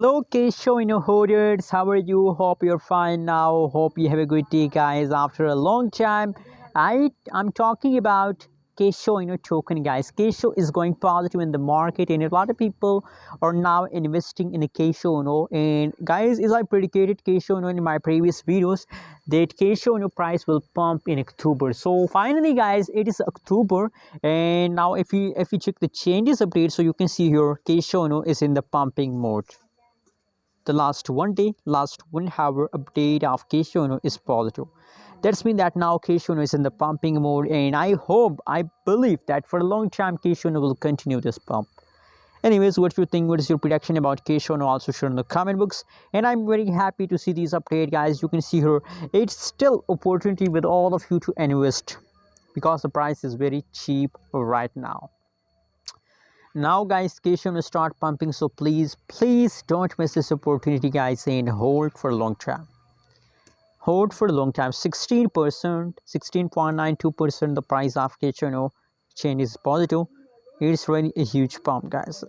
Hello, Kisho inu holders. How are you? Hope you're fine now. Hope you have a good day, guys. After a long time, I'm talking about Kisho inu token, guys. Kisho is going positive in the market, and a lot of people are now investing in a Kisho inu. And guys, as I predicated Kisho inu in my previous videos, that Kisho inu price will pump in October. So finally, guys, it is October, and now if you check the changes update, so you can see here Kisho inu is in the pumping mode. The last 1 day, last 1 hour update of Kishu inu is positive. That's mean that now Kishu inu is in the pumping mode, and I believe that for a long time Kishu inu will continue this pump. Anyways, what you think? What is your prediction about Kishu inu? Also share in the comment box. And I'm very happy to see these update, guys. You can see here it's still opportunity with all of you to invest because the price is very cheap right now. Now guys, Kisho will start pumping, so please don't miss this opportunity, guys, and hold for a long time. Hold for a long time. 16%, 16.92% the price of Kisho change is positive. It's really a huge pump, guys.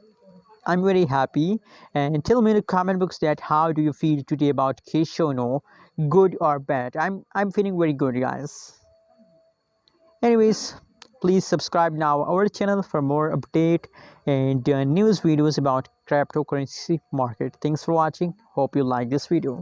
I'm very happy, and tell me in the comment box that how do you feel today about Kisho, good or bad. I'm feeling very good, guys. Anyways, please subscribe now our channel for more update and news videos about cryptocurrency market. Thanks for watching. Hope you like this video.